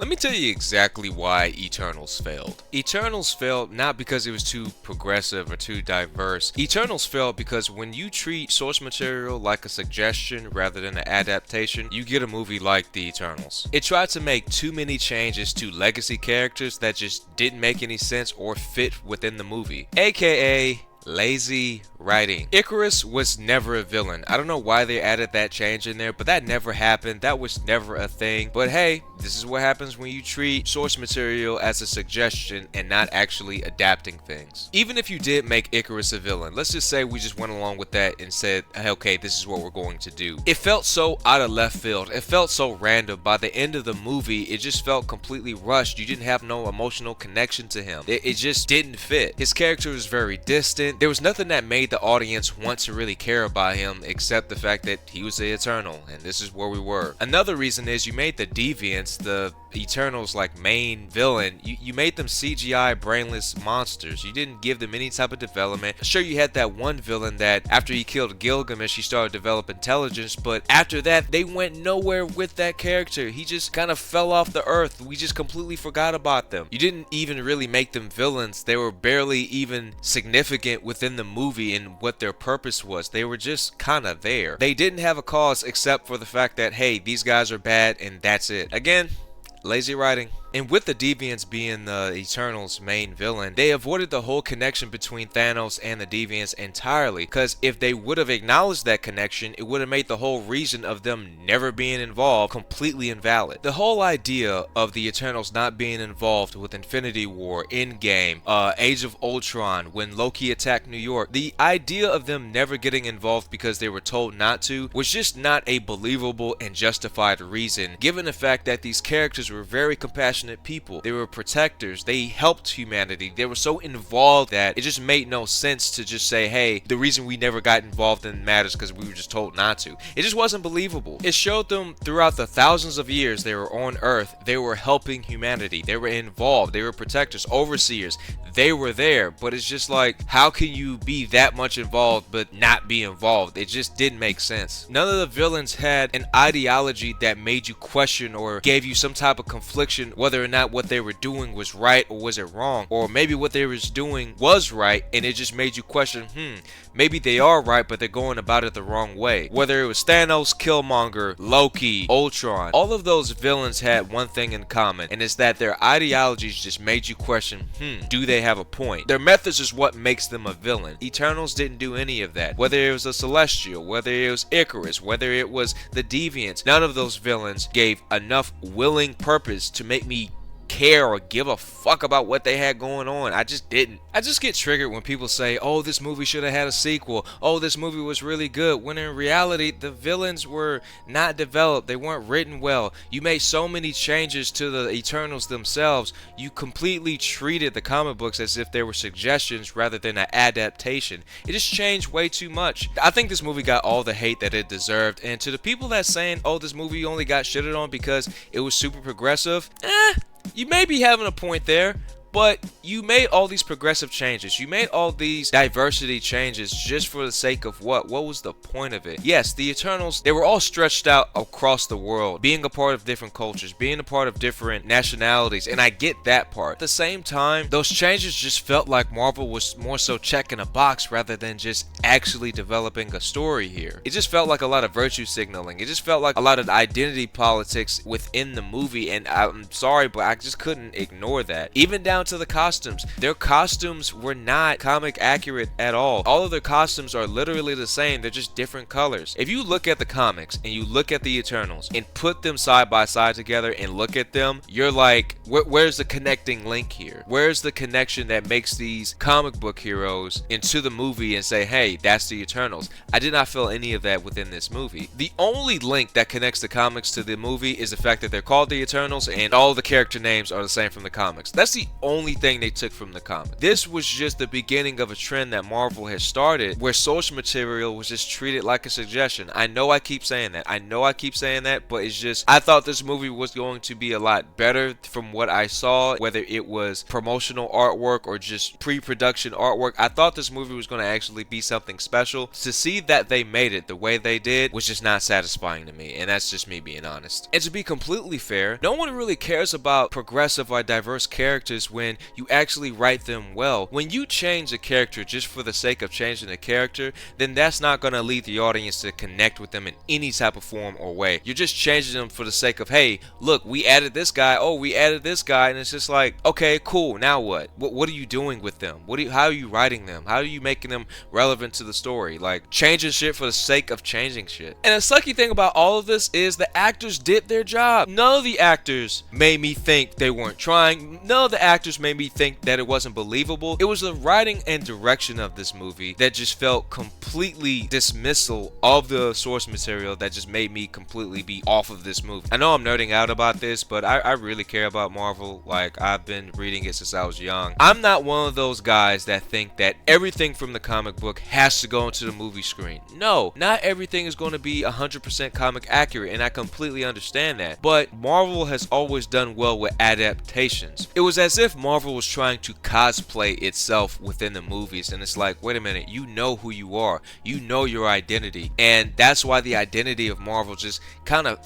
Let me tell you exactly why Eternals failed. Eternals failed not because it was too progressive or too diverse. Eternals failed because when you treat source material like a suggestion rather than an adaptation, you get a movie like The Eternals. It tried to make too many changes to legacy characters that just didn't make any sense or fit within the movie, aka lazy writing. Ikaris was never a villain. I don't know why they added that change in there, but that never happened. That was never a thing. But hey, this is what happens when you treat source material as a suggestion and not actually adapting things. Even if you did make Ikaris a villain, let's just say we just went along with that and said, hey, okay, this is what we're going to do. It felt so out of left field. It felt so random. By the end of the movie, it just felt completely rushed. You didn't have no emotional connection to him. It just didn't fit. His character was very distant. There was nothing that made the audience want to really care about him except the fact that he was the Eternal, and this is where we were. Another reason is you made the Deviants, the Eternals, like main villain. You made them CGI brainless monsters. You didn't give them any type of development. Sure, you had that one villain that after he killed Gilgamesh, he started to develop intelligence, but after that, they went nowhere with that character. He just kind of fell off the earth. We just completely forgot about them. You didn't even really make them villains. They were barely even significant within the movie and what their purpose was. They were just kind of there. They didn't have a cause except for the fact that, hey, these guys are bad and that's it. Again, lazy writing. And with the Deviants being the Eternals' main villain, they avoided the whole connection between Thanos and the Deviants entirely, because if they would have acknowledged that connection, it would have made the whole reason of them never being involved completely invalid. The whole idea of the Eternals not being involved with Infinity War, Endgame, Age of Ultron, when Loki attacked New York, the idea of them never getting involved because they were told not to was just not a believable and justified reason, given the fact that these characters were very compassionate people. They were protectors. They helped humanity. They were so involved that it just made no sense to just say, hey, the reason we never got involved in matters because we were just told not to. It just wasn't believable. It showed them throughout the thousands of years they were on Earth, they were helping humanity. They were involved. They were protectors, overseers. They were there, but it's just like, how can you be that much involved but not be involved? It just didn't make sense. None of the villains had an ideology that made you question or gave you some type of confliction whether or not what they were doing was right or was it wrong, or maybe what they was doing was right and it just made you question, maybe they are right but they're going about it the wrong way. Whether it was Thanos, Killmonger, Loki, Ultron, all of those villains had one thing in common, and it's that their ideologies just made you question, do they have a point? Their methods is what makes them a villain. Eternals didn't do any of that. Whether it was a Celestial, whether it was Ikaris, whether it was the Deviants, none of those villains gave enough willing purpose to make me care or give a fuck about what they had going on. I just didn't. I just get triggered when people say, oh, this movie should have had a sequel. Oh, this movie was really good. When in reality, the villains were not developed. They weren't written well. You made so many changes to the Eternals themselves. You completely treated the comic books as if they were suggestions rather than an adaptation. It just changed way too much. I think this movie got all the hate that it deserved. And to the people that's saying, oh, this movie only got shitted on because it was super progressive, you may be having a point there, but you made all these progressive changes. You made all these diversity changes just for the sake of what? What was the point of it? Yes, the Eternals, they were all stretched out across the world, being a part of different cultures, being a part of different nationalities, and I get that part. At the same time, those changes just felt like Marvel was more so checking a box rather than just actually developing a story here. It just felt like a lot of virtue signaling. It just felt like a lot of identity politics within the movie, and I'm sorry, but I just couldn't ignore that. Even down to the costumes. Their costumes were not comic accurate at all. All of their costumes are literally the same. They're just different colors. If you look at the comics and you look at the Eternals and put them side by side together and look at them, you're like, where's the connecting link here? Where's the connection that makes these comic book heroes into the movie and say, hey, that's the Eternals? I did not feel any of that within this movie. The only link that connects the comics to the movie is the fact that they're called the Eternals and all the character names are the same from the comics. That's the only thing they took from the comic. This was just the beginning of a trend that Marvel has started, where source material was just treated like a suggestion. I know I keep saying that. But it's just, I thought this movie was going to be a lot better from what I saw, whether it was promotional artwork or just pre-production artwork. I thought this movie was going to actually be something special. To see that they made it the way they did was just not satisfying to me, and that's just me being honest. And to be completely fair, no one really cares about progressive or diverse characters when you actually write them well. When you change a character just for the sake of changing the character, then that's not going to lead the audience to connect with them in any type of form or way. You're just changing them for the sake of, hey, look, we added this guy, and it's just like, okay, cool, now what? What are you doing with them? How are you writing them? How are you making them relevant to the story? Like, changing shit for the sake of changing shit. And the sucky thing about all of this is the actors did their job. None of the actors made me think they weren't trying. None of the actors made me think that it wasn't believable. It was the writing and direction of this movie that just felt completely dismissal of the source material that just made me completely be off of this movie. I know I'm nerding out about this, but I really care about Marvel. Like, I've been reading it since I was young. I'm not one of those guys that think that everything from the comic book has to go into the movie screen. No, not everything is going to be 100% comic accurate, and I completely understand that. But Marvel has always done well with adaptations. It was as if Marvel was trying to cosplay itself within the movies, and it's like, wait a minute, you know who you are, you know your identity, and that's why the identity of Marvel just kind of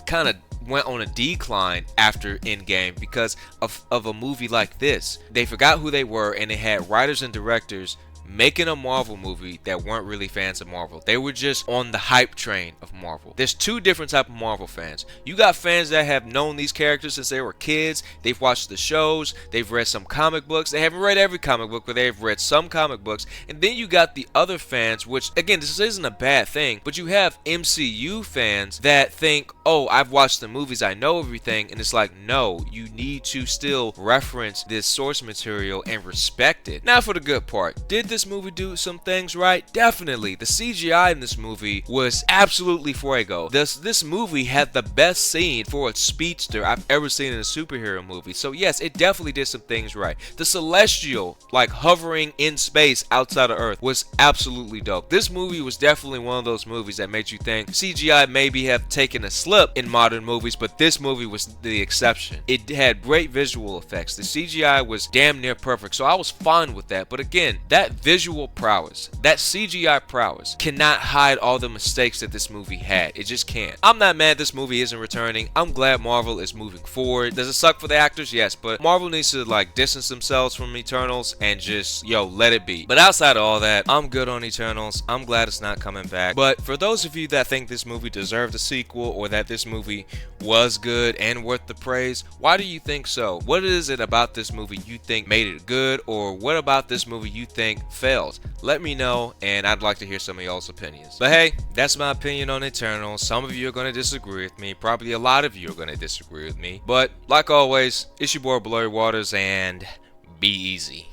went on a decline after Endgame because of a movie like this. They forgot who they were, and they had writers and directors making a Marvel movie that weren't really fans of Marvel. They were just on the hype train of Marvel. There's two different type of Marvel fans. You got fans that have known these characters since they were kids. They've watched the shows. They've read some comic books. They haven't read every comic book, but they've read some comic books. And then you got the other fans, which, again, this isn't a bad thing, but you have MCU fans that think, oh, I've watched the movies, I know everything. And it's like, no, you need to still reference this source material and respect it. Now for the good part. Did this movie do some things right? Definitely. The CGI in this movie was absolutely fuego. This movie had the best scene for a speedster I've ever seen in a superhero movie. So yes, it definitely did some things right. The Celestial, like hovering in space outside of Earth, was absolutely dope. This movie was definitely one of those movies that made you think CGI maybe have taken a slip in modern movies, but this movie was the exception. It had great visual effects. The CGI was damn near perfect, so I was fine with that. But again, that visual prowess, that CGI prowess cannot hide all the mistakes that this movie had. It just can't. I'm not mad this movie isn't returning. I'm glad Marvel is moving forward. Does it suck for the actors? Yes, but Marvel needs to like distance themselves from Eternals and just, let it be. But outside of all that, I'm good on Eternals. I'm glad it's not coming back. But for those of you that think this movie deserved a sequel or that this movie was good and worth the praise, why do you think so? What is it about this movie you think made it good, or what about this movie you think failed? Let me know, and I'd like to hear some of y'all's opinions. But hey, that's my opinion on Eternals. Some of you are going to disagree with me. Probably a lot of you are going to disagree with me. But like always, it's your boy Blurry Waters, and be easy.